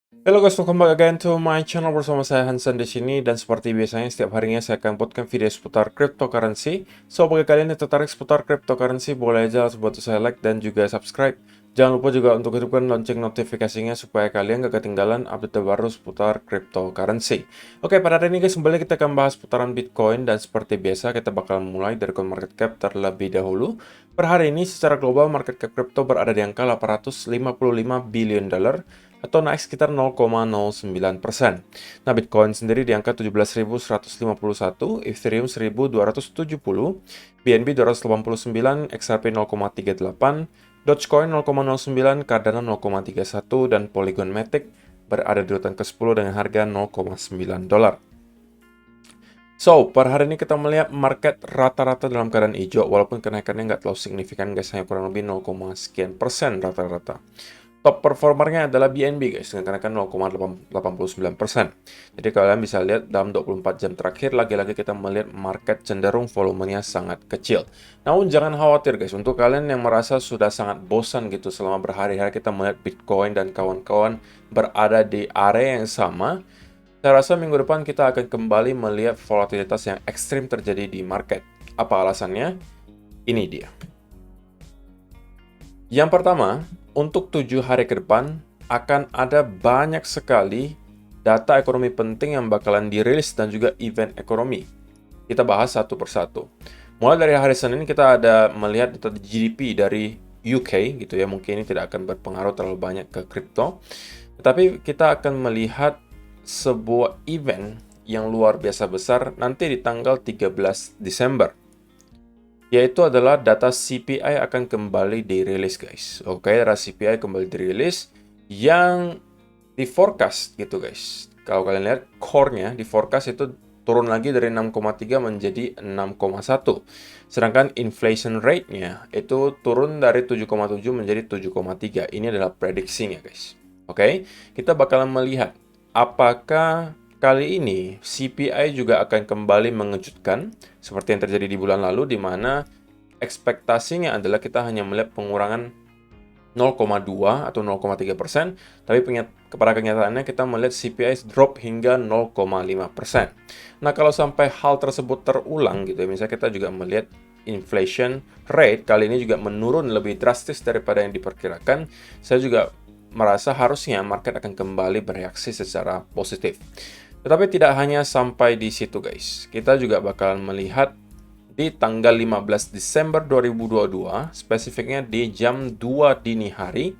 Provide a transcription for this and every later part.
Halo guys, welcome back again to my channel bersama saya Hansen di sini dan seperti biasanya setiap harinya saya akan buatkan video seputar cryptocurrency. So bagi kalian yang tertarik seputar cryptocurrency boleh aja langsung bantu saya like dan juga subscribe. Jangan lupa juga untuk hidupkan lonceng notifikasinya supaya kalian gak ketinggalan update terbaru seputar cryptocurrency. Oke, pada hari ini guys kembali kita akan bahas seputaran Bitcoin dan seperti biasa kita bakal mulai dari coin market cap terlebih dahulu. Per hari ini secara global market cap crypto berada di angka 855 billion dollar atau naik sekitar 0,09%. Nah, Bitcoin sendiri di angka 17.151, Ethereum 1.270, BNB 289, XRP 0,38, Dogecoin 0,09, Cardano 0,31, dan Polygon Matic berada di urutan ke-10 dengan harga 0,9 dolar. So, per hari ini kita melihat market rata-rata dalam keadaan hijau, walaupun kenaikannya nggak terlalu signifikan guys, hanya kurang lebih 0, sekian persen rata-rata. Top performernya adalah BNB guys, dengan kenaikan 0,89%. Jadi kalian bisa lihat dalam 24 jam terakhir, lagi-lagi kita melihat market cenderung volumenya sangat kecil. Namun jangan khawatir guys, untuk kalian yang merasa sudah sangat bosan gitu selama berhari-hari kita melihat Bitcoin dan kawan-kawan berada di area yang sama, saya rasa minggu depan kita akan kembali melihat volatilitas yang ekstrim terjadi di market. Apa alasannya? Ini dia. Yang pertama, untuk 7 hari ke depan akan ada banyak sekali data ekonomi penting yang bakalan dirilis dan juga event ekonomi. Kita bahas satu persatu. Mulai dari hari Senin kita ada melihat data GDP dari UK gitu ya, mungkin ini tidak akan berpengaruh terlalu banyak ke kripto. Tetapi kita akan melihat sebuah event yang luar biasa besar nanti di tanggal 13 Desember. Yaitu adalah data CPI akan kembali dirilis guys. Oke, data CPI kembali dirilis yang di forecast gitu guys. Kalau kalian lihat core-nya di forecast itu turun lagi dari 6,3 menjadi 6,1. Sedangkan inflation rate-nya itu turun dari 7,7 menjadi 7,3. Ini adalah prediksinya guys. Oke, kita bakalan melihat apakah kali ini CPI juga akan kembali mengejutkan seperti yang terjadi di bulan lalu, di mana ekspektasinya adalah kita hanya melihat pengurangan 0,2 atau 0,3%, tapi pada kenyataannya kita melihat CPI drop hingga 0,5%. Nah, kalau sampai hal tersebut terulang gitu ya, misalnya kita juga melihat inflation rate kali ini juga menurun lebih drastis daripada yang diperkirakan, saya juga merasa harusnya market akan kembali bereaksi secara positif. Tetapi tidak hanya sampai di situ guys. Kita juga bakalan melihat di tanggal 15 Desember 2022, spesifiknya di jam 2 dini hari,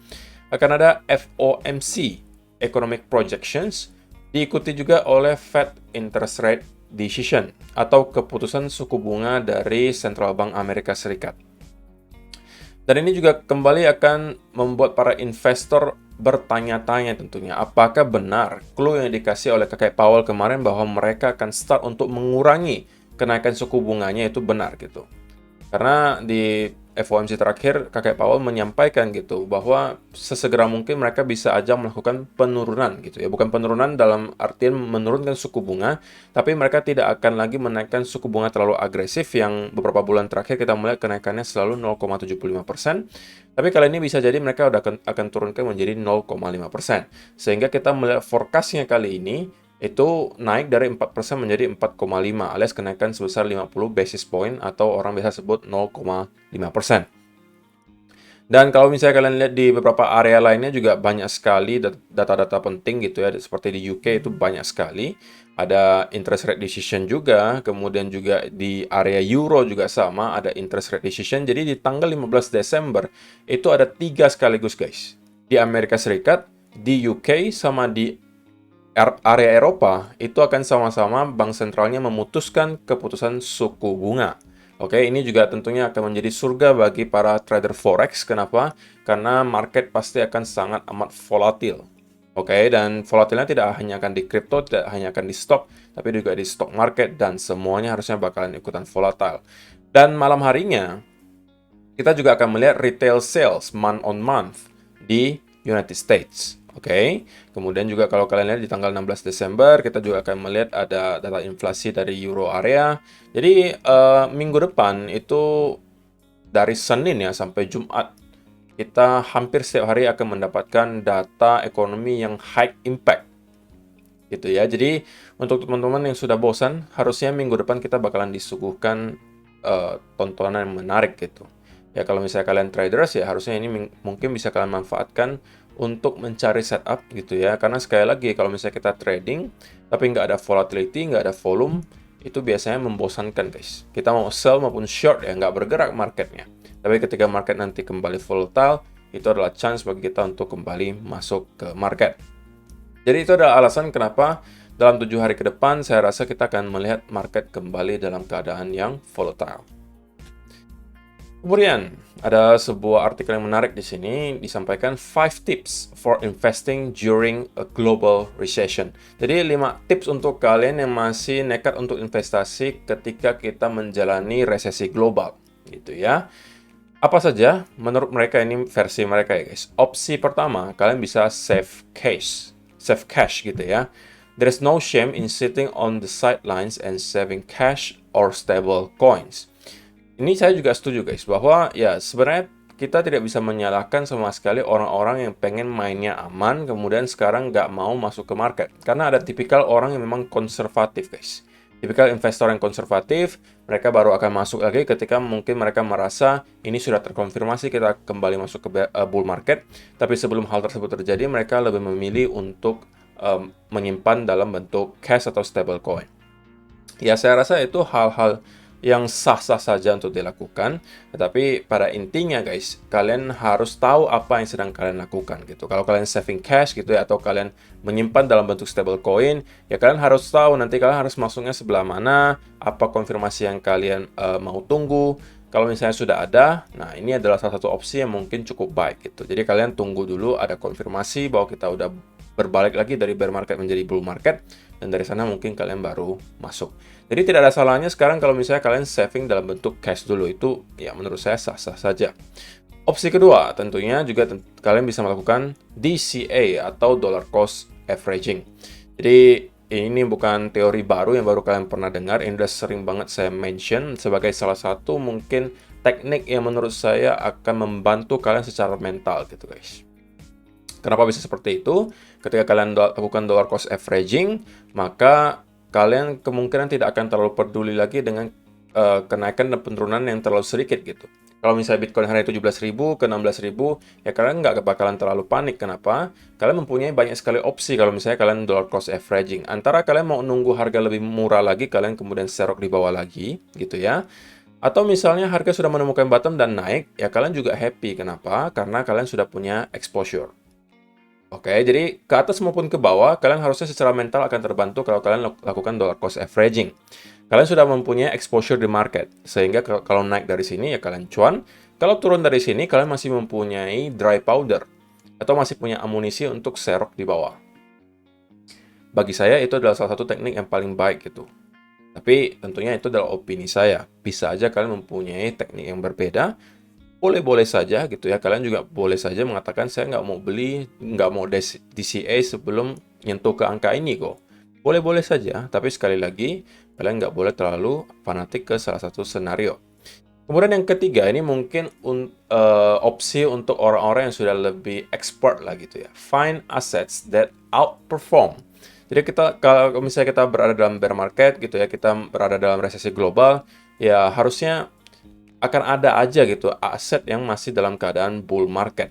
akan ada FOMC, Economic Projections, diikuti juga oleh Fed Interest Rate Decision, atau keputusan suku bunga dari Central Bank Amerika Serikat. Dan ini juga kembali akan membuat para investor bertanya-tanya tentunya, apakah benar clue yang dikasih oleh Kakek Powell kemarin bahwa mereka akan start untuk mengurangi kenaikan suku bunganya itu benar gitu. Karena di FOMC terakhir, Kakek Powell menyampaikan gitu bahwa sesegera mungkin mereka bisa aja melakukan penurunan gitu ya. Bukan penurunan dalam artian menurunkan suku bunga, tapi mereka tidak akan lagi menaikkan suku bunga terlalu agresif yang beberapa bulan terakhir kita melihat kenaikannya selalu 0,75%. Tapi kali ini bisa jadi mereka akan turunkan menjadi 0,5%. Sehingga kita melihat forecast-nya kali ini itu naik dari 4% menjadi 4,5 alias kenaikan sebesar 50 basis point atau orang biasa sebut 0,5%. Dan kalau misalnya kalian lihat di beberapa area lainnya juga banyak sekali data-data penting gitu ya, seperti di UK itu banyak sekali. Ada interest rate decision juga, kemudian juga di area Euro juga sama, ada interest rate decision. Jadi di tanggal 15 Desember itu ada 3 sekaligus guys. Di Amerika Serikat, di UK, sama di area Eropa itu akan sama-sama bank sentralnya memutuskan keputusan suku bunga. Oke, ini juga tentunya akan menjadi surga bagi para trader forex. Kenapa? Karena market pasti akan sangat amat volatil. Oke, dan volatilnya tidak hanya akan di crypto, tidak hanya akan di stock, tapi juga di stock market dan semuanya harusnya bakalan ikutan volatile. Dan malam harinya kita juga akan melihat retail sales month on month di United States. Oke, kemudian juga kalau kalian lihat di tanggal 16 Desember, kita juga akan melihat ada data inflasi dari Euro area. Jadi, minggu depan itu dari Senin ya sampai Jumat, kita hampir setiap hari akan mendapatkan data ekonomi yang high impact. Gitu ya. Jadi, untuk teman-teman yang sudah bosan, harusnya minggu depan kita bakalan disuguhkan tontonan yang menarik gitu. Ya, kalau misalnya kalian traders, ya harusnya ini mungkin bisa kalian manfaatkan untuk mencari setup gitu ya. Karena sekali lagi, kalau misalnya kita trading, tapi nggak ada volatility, nggak ada volume, itu biasanya membosankan guys. Kita mau sell maupun short ya, nggak bergerak marketnya. Tapi ketika market nanti kembali volatile, itu adalah chance bagi kita untuk kembali masuk ke market. Jadi itu adalah alasan kenapa dalam 7 hari ke depan saya rasa kita akan melihat market kembali dalam keadaan yang volatile. Kemudian ada sebuah artikel yang menarik di sini disampaikan 5 tips for investing during a global recession. Jadi 5 tips untuk kalian yang masih nekat untuk investasi ketika kita menjalani resesi global gitu ya. Apa saja menurut mereka, ini versi mereka ya guys. Opsi pertama, kalian bisa save cash gitu ya. There is no shame in sitting on the sidelines and saving cash or stable coins. Ini saya juga setuju guys, bahwa ya sebenarnya kita tidak bisa menyalahkan sama sekali orang-orang yang pengen mainnya aman, kemudian sekarang nggak mau masuk ke market. Karena ada tipikal orang yang memang konservatif guys. Tipikal investor yang konservatif, mereka baru akan masuk lagi ketika mungkin mereka merasa ini sudah terkonfirmasi kita kembali masuk ke bull market. Tapi sebelum hal tersebut terjadi, mereka lebih memilih untuk menyimpan dalam bentuk cash atau stable coin. Ya, saya rasa itu hal-hal yang sah-sah saja untuk dilakukan, tetapi pada intinya guys, kalian harus tahu apa yang sedang kalian lakukan gitu. Kalau kalian saving cash gitu ya, atau kalian menyimpan dalam bentuk stable coin, ya kalian harus tahu nanti kalian harus masuknya sebelah mana, apa konfirmasi yang kalian mau tunggu. Kalau misalnya sudah ada, nah ini adalah salah satu opsi yang mungkin cukup baik gitu. Jadi kalian tunggu dulu ada konfirmasi bahwa kita udah berbalik lagi dari bear market menjadi bull market, dan dari sana mungkin kalian baru masuk. Jadi tidak ada salahnya sekarang kalau misalnya kalian saving dalam bentuk cash dulu, itu ya menurut saya sah-sah saja. Opsi kedua tentunya juga kalian bisa melakukan DCA atau dollar cost averaging. Jadi ini bukan teori baru yang baru kalian pernah dengar, ini udah sering banget saya mention sebagai salah satu mungkin teknik yang menurut saya akan membantu kalian secara mental gitu guys. Kenapa bisa seperti itu? Ketika kalian lakukan dollar cost averaging, maka kalian kemungkinan tidak akan terlalu peduli lagi dengan kenaikan dan penurunan yang terlalu sedikit gitu. Kalau misalnya Bitcoin hari 17.000 ke 16.000, ya kalian nggak bakalan terlalu panik. Kenapa? Kalian mempunyai banyak sekali opsi kalau misalnya kalian dollar cost averaging. Antara kalian mau nunggu harga lebih murah lagi, kalian kemudian serok di bawah lagi, gitu ya. Atau misalnya harga sudah menemukan bottom dan naik, ya kalian juga happy. Kenapa? Karena kalian sudah punya exposure. Oke, jadi ke atas maupun ke bawah, kalian harusnya secara mental akan terbantu kalau kalian lakukan dollar cost averaging. Kalian sudah mempunyai exposure di market, sehingga kalau naik dari sini ya kalian cuan. Kalau turun dari sini, kalian masih mempunyai dry powder, atau masih punya amunisi untuk serok di bawah. Bagi saya, itu adalah salah satu teknik yang paling baik gitu. Tapi tentunya itu adalah opini saya. Bisa aja kalian mempunyai teknik yang berbeda, boleh-boleh saja gitu ya. Kalian juga boleh saja mengatakan saya nggak mau beli, nggak mau DCA sebelum nyentuh ke angka ini kok. Boleh-boleh saja, tapi sekali lagi kalian nggak boleh terlalu fanatik ke salah satu senario. Kemudian yang ketiga, ini mungkin opsi untuk orang-orang yang sudah lebih expert lah gitu ya. Find assets that outperform. Jadi kalau misalnya kita berada dalam bear market gitu ya, kita berada dalam resesi global, ya harusnya akan ada aja gitu aset yang masih dalam keadaan bull market.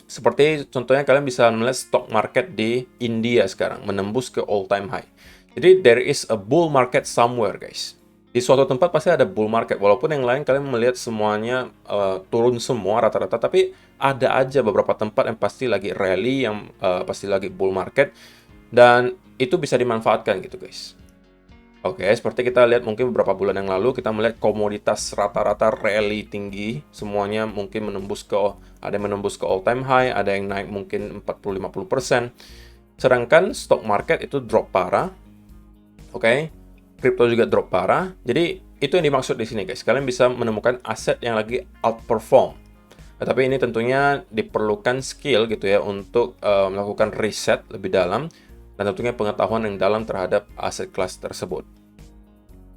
Seperti contohnya kalian bisa melihat stock market di India sekarang menembus ke all time high. Jadi there is a bull market somewhere guys. Di suatu tempat pasti ada bull market, walaupun yang lain kalian melihat semuanya turun semua rata-rata, tapi ada aja beberapa tempat yang pasti lagi rally, yang pasti lagi bull market, dan itu bisa dimanfaatkan gitu guys. Oke, seperti kita lihat mungkin beberapa bulan yang lalu, kita melihat komoditas rata-rata rally tinggi, semuanya mungkin ada yang menembus ke all time high, ada yang naik mungkin 40-50%. Sedangkan stock market itu drop parah. Oke, crypto juga drop parah. Jadi itu yang dimaksud di sini guys. Kalian bisa menemukan aset yang lagi outperform. Tapi ini tentunya diperlukan skill gitu ya untuk melakukan riset lebih dalam, dan tentunya pengetahuan yang dalam terhadap aset kelas tersebut.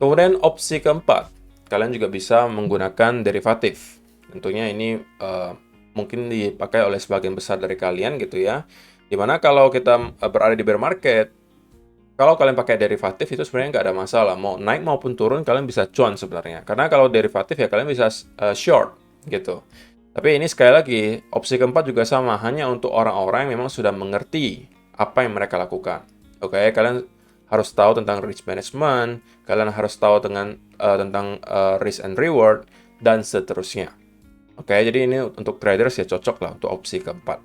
Kemudian opsi keempat, kalian juga bisa menggunakan derivatif. Tentunya ini mungkin dipakai oleh sebagian besar dari kalian gitu ya. Dimana kalau kita berada di bear market, kalau kalian pakai derivatif itu sebenarnya nggak ada masalah. Mau naik maupun turun kalian bisa cuan sebenarnya. Karena kalau derivatif ya kalian bisa short gitu. Tapi ini sekali lagi, opsi keempat juga sama. Hanya untuk orang-orang yang memang sudah mengerti apa yang mereka lakukan. Oke, kalian harus tahu tentang risk management, kalian harus tahu tentang risk and reward, dan seterusnya. Oke, jadi ini untuk traders ya cocok lah untuk opsi keempat.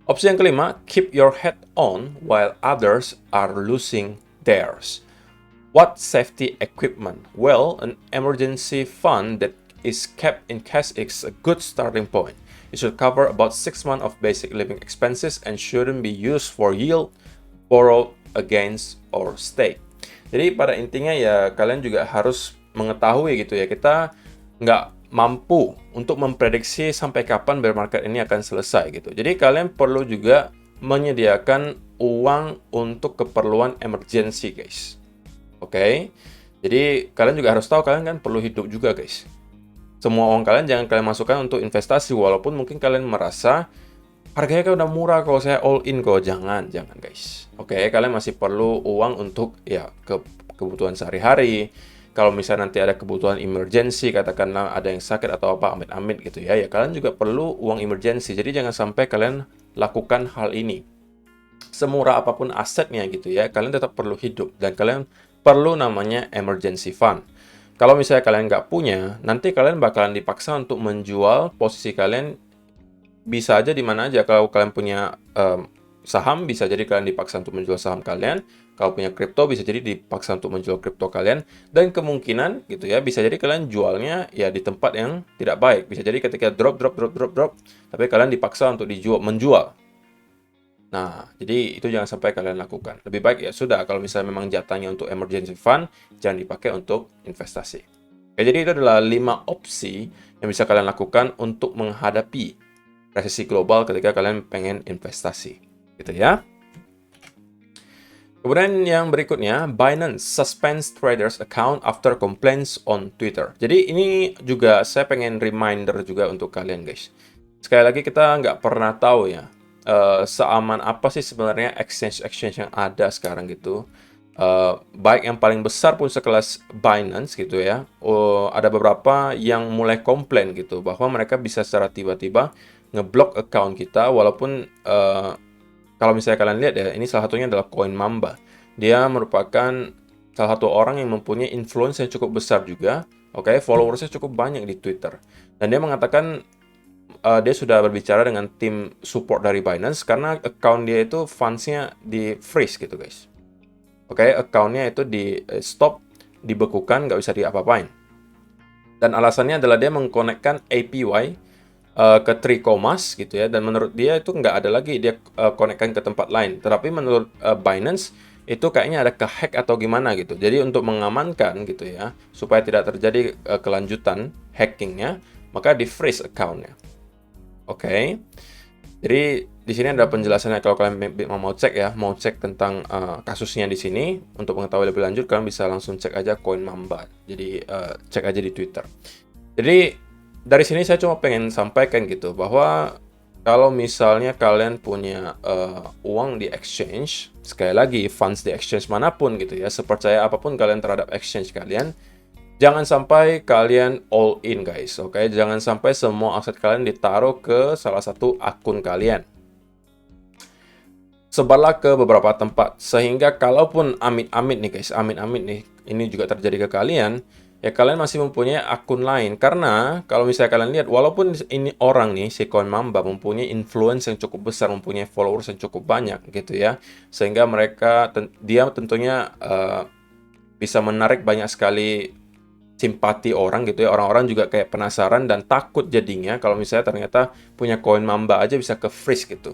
Opsi yang kelima, keep your head on while others are losing theirs. What safety equipment? Well, an emergency fund that is kept in cash is a good starting point. It should cover about 6 months of basic living expenses and shouldn't be used for yield, borrow against, or stake. Jadi pada intinya ya kalian juga harus mengetahui gitu ya, kita nggak mampu untuk memprediksi sampai kapan bear market ini akan selesai gitu. Jadi kalian perlu juga menyediakan uang untuk keperluan emergency guys. Oke, jadi kalian juga harus tahu kalian kan perlu hidup juga guys. Semua uang kalian jangan kalian masukkan untuk investasi, walaupun mungkin kalian merasa harganya kan udah murah kalau saya all in kok. Jangan guys. Oke, kalian masih perlu uang untuk ya kebutuhan sehari-hari. Kalau misalnya nanti ada kebutuhan emergency, katakanlah ada yang sakit atau apa, amit-amit gitu ya, kalian juga perlu uang emergency. Jadi jangan sampai kalian lakukan hal ini. Semurah apapun asetnya gitu ya, kalian tetap perlu hidup dan kalian perlu namanya emergency fund. Kalau misalnya kalian nggak punya, nanti kalian bakalan dipaksa untuk menjual posisi kalian. Bisa aja di mana aja. Kalau kalian punya saham, bisa jadi kalian dipaksa untuk menjual saham kalian. Kalau punya kripto, bisa jadi dipaksa untuk menjual kripto kalian. Dan kemungkinan gitu ya, bisa jadi kalian jualnya ya di tempat yang tidak baik. Bisa jadi ketika drop, tapi kalian dipaksa untuk menjual. Nah, jadi itu jangan sampai kalian lakukan. Lebih baik ya sudah, kalau misalnya memang jatahnya untuk emergency fund, jangan dipakai untuk investasi. Oke, jadi itu adalah 5 opsi yang bisa kalian lakukan untuk menghadapi resesi global ketika kalian pengen investasi. Gitu ya. Kemudian yang berikutnya, Binance suspends traders account after complaints on Twitter. Jadi ini juga saya pengen reminder juga untuk kalian guys. Sekali lagi kita nggak pernah tahu ya, seaman apa sih sebenarnya exchange yang ada sekarang gitu. Baik yang paling besar pun sekelas Binance gitu ya, ada beberapa yang mulai komplain gitu bahwa mereka bisa secara tiba-tiba ngeblok account kita, walaupun kalau misalnya kalian lihat ya, ini salah satunya adalah Coin Mamba. Dia merupakan salah satu orang yang mempunyai influence yang cukup besar juga. Oke, followersnya cukup banyak di Twitter. Dan dia mengatakan dia sudah berbicara dengan tim support dari Binance karena account dia itu funds-nya di freeze gitu guys. Oke, account-nya itu di stop, dibekukan, nggak bisa diapa-apain. Dan alasannya adalah dia mengkonekkan APY ke Tricomas gitu ya, dan menurut dia itu nggak ada lagi dia konekkan ke tempat lain. Tetapi menurut Binance itu kayaknya ada kehack atau gimana gitu. Jadi untuk mengamankan gitu ya, supaya tidak terjadi kelanjutan hackingnya, maka di freeze accountnya. Oke. Jadi di sini ada penjelasannya kalau kalian mau cek tentang kasusnya di sini. Untuk mengetahui lebih lanjut kalian bisa langsung cek aja Coin Mamba. Jadi cek aja di Twitter. Jadi dari sini saya cuma pengen sampaikan gitu bahwa kalau misalnya kalian punya uang di exchange, sekali lagi funds di exchange manapun gitu ya, sepercaya apapun kalian terhadap exchange kalian, jangan sampai kalian all in guys, oke? Jangan sampai semua aset kalian ditaruh ke salah satu akun kalian. Sebarlah ke beberapa tempat, sehingga kalaupun amit-amit nih guys, amit-amit nih, ini juga terjadi ke kalian, ya kalian masih mempunyai akun lain. Karena kalau misalnya kalian lihat, walaupun ini orang nih, si Coin Mamba mempunyai influence yang cukup besar, mempunyai followers yang cukup banyak gitu ya, sehingga dia tentunya bisa menarik banyak sekali simpati orang gitu ya. Orang-orang juga kayak penasaran dan takut jadinya kalau misalnya ternyata punya Coin Mamba aja bisa ke freeze gitu.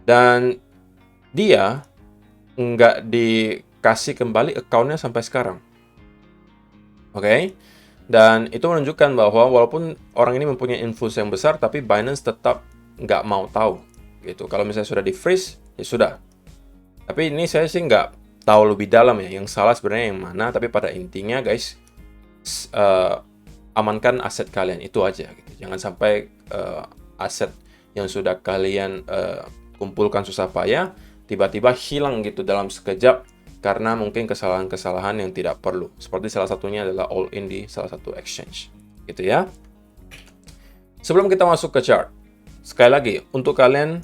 Dan dia nggak dikasih kembali account-nya sampai sekarang. Oke, dan itu menunjukkan bahwa walaupun orang ini mempunyai influence yang besar, tapi Binance tetap nggak mau tahu gitu. Kalau misalnya sudah di freeze, ya sudah. Tapi ini saya sih nggak tahu lebih dalam ya, yang salah sebenarnya yang mana. Tapi pada intinya guys, amankan aset kalian itu aja gitu. Jangan sampai aset yang sudah kalian kumpulkan susah payah tiba-tiba hilang gitu dalam sekejap karena mungkin kesalahan-kesalahan yang tidak perlu. Seperti salah satunya adalah all in di salah satu exchange. Gitu ya. Sebelum kita masuk ke chart, sekali lagi untuk kalian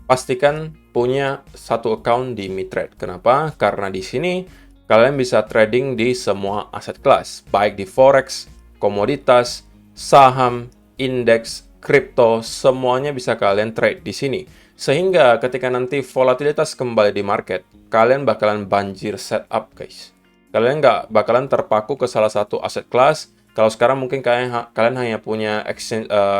pastikan punya satu account di Mitrade. Kenapa? Karena di sini kalian bisa trading di semua aset kelas, baik di forex, komoditas, saham, indeks, kripto, semuanya bisa kalian trade di sini. Sehingga ketika nanti volatilitas kembali di market, kalian bakalan banjir setup, guys. Kalian nggak bakalan terpaku ke salah satu aset kelas. Kalau sekarang mungkin kalian hanya punya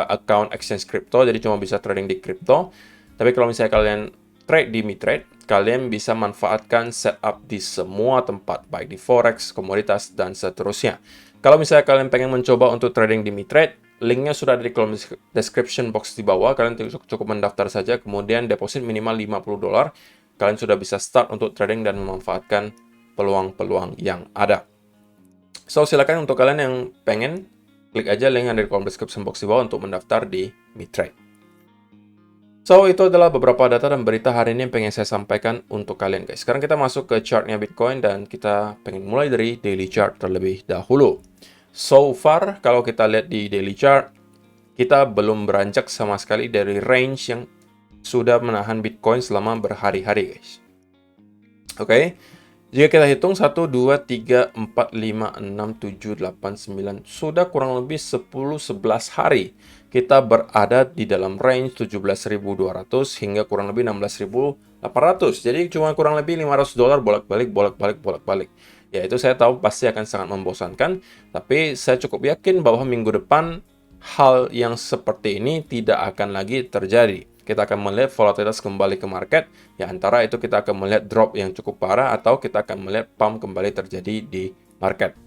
account exchange kripto, jadi cuma bisa trading di kripto. Tapi kalau misalnya kalian trade di Mitrade, kalian bisa manfaatkan setup di semua tempat, baik di forex, komoditas, dan seterusnya. Kalau misalnya kalian pengen mencoba untuk trading di Mitrade, linknya sudah ada di kolom description box di bawah. Kalian cukup mendaftar saja, kemudian deposit minimal $50. Kalian sudah bisa start untuk trading dan memanfaatkan peluang-peluang yang ada. So, silakan untuk kalian yang pengen, klik aja link yang ada di kolom description box di bawah untuk mendaftar di Mitrade. So, itu adalah beberapa data dan berita hari ini yang pengen saya sampaikan untuk kalian, guys. Sekarang kita masuk ke chartnya Bitcoin dan kita pengen mulai dari daily chart terlebih dahulu. So far, kalau kita lihat di daily chart, kita belum beranjak sama sekali dari range yang sudah menahan Bitcoin selama berhari-hari, guys. Oke. Jika kita hitung 1, 2, 3, 4, 5, 6, 7, 8, 9, sudah kurang lebih 10-11 hari kita berada di dalam range 17.200 hingga kurang lebih 16.800. Jadi cuma kurang lebih $500 bolak-balik. Ya, itu saya tahu pasti akan sangat membosankan, tapi saya cukup yakin bahwa minggu depan hal yang seperti ini tidak akan lagi terjadi. Kita akan melihat volatilitas kembali ke market, ya antara itu kita akan melihat drop yang cukup parah atau kita akan melihat pump kembali terjadi di market.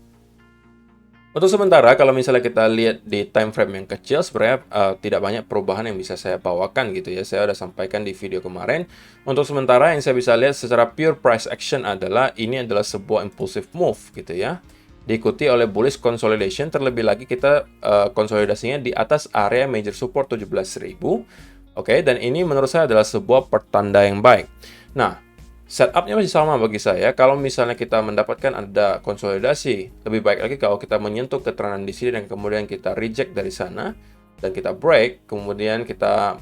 Untuk sementara, kalau misalnya kita lihat di time frame yang kecil, sebenarnya tidak banyak perubahan yang bisa saya bawakan gitu ya. Saya sudah sampaikan di video kemarin. Untuk sementara yang saya bisa lihat secara pure price action adalah ini adalah sebuah impulsive move gitu ya. Diikuti oleh bullish consolidation, terlebih lagi kita konsolidasinya di atas area major support 17.000. Oke, dan ini menurut saya adalah sebuah pertanda yang baik. Nah, setupnya masih sama bagi saya. Kalau misalnya kita mendapatkan ada konsolidasi, lebih baik lagi kalau kita menyentuh keterangan di sini dan kemudian kita reject dari sana dan kita break, kemudian kita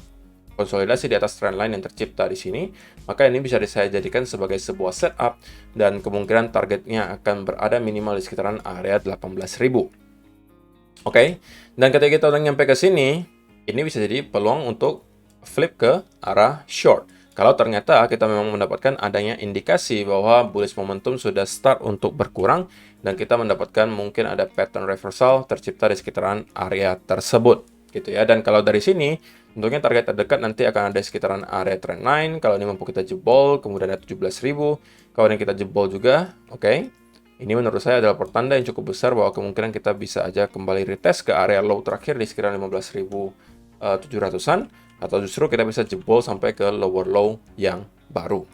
konsolidasi di atas trendline yang tercipta di sini, maka ini bisa saya jadikan sebagai sebuah setup dan kemungkinan targetnya akan berada minimal di sekitaran area 18.000. Oke, dan ketika kita udah nyampe ke sini, ini bisa jadi peluang untuk flip ke arah short. Kalau ternyata kita memang mendapatkan adanya indikasi bahwa bullish momentum sudah start untuk berkurang dan kita mendapatkan mungkin ada pattern reversal tercipta di sekitaran area tersebut gitu ya. Dan kalau dari sini tentunya target terdekat nanti akan ada di sekitaran area trendline. Kalau ini mampu kita jebol, kemudian ada 17.000. Kalau ini kita jebol juga, oke. Ini menurut saya adalah pertanda yang cukup besar bahwa kemungkinan kita bisa aja kembali retest ke area low terakhir di sekitaran 15.700-an. Atau justru kita bisa jebol sampai ke lower low yang baru.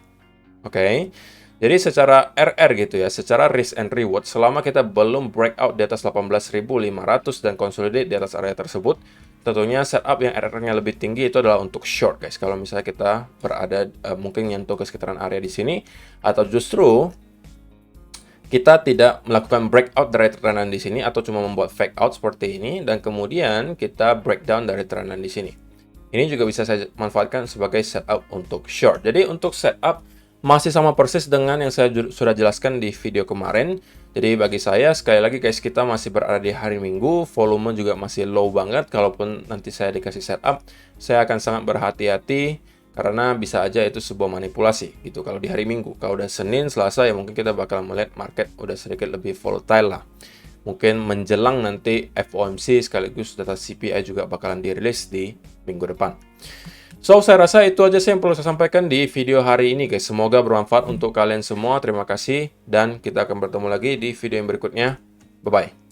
Oke. Jadi secara RR gitu ya, secara risk and reward, selama kita belum breakout di atas 18.500 dan consolidate di atas area tersebut, tentunya setup yang RR-nya lebih tinggi itu adalah untuk short, guys. Kalau misalnya kita berada mungkin nyentuh ke sekitaran area di sini, atau justru kita tidak melakukan breakout dari trendline di sini, atau cuma membuat fake out seperti ini, dan kemudian kita breakdown dari trendline di sini. Ini juga bisa saya manfaatkan sebagai setup untuk short. Jadi untuk setup masih sama persis dengan yang saya sudah jelaskan di video kemarin. Jadi bagi saya, sekali lagi guys, kita masih berada di hari Minggu, volume juga masih low banget. Kalaupun nanti saya dikasih setup, saya akan sangat berhati-hati karena bisa aja itu sebuah manipulasi gitu kalau di hari Minggu. Kalau udah Senin, Selasa ya mungkin kita bakal melihat market udah sedikit lebih volatile lah. Mungkin menjelang nanti FOMC sekaligus data CPI juga bakalan dirilis di minggu depan. So, saya rasa itu aja sih yang perlu saya sampaikan di video hari ini, guys. Semoga bermanfaat untuk kalian semua. Terima kasih, dan kita akan bertemu lagi di video yang berikutnya. Bye-bye.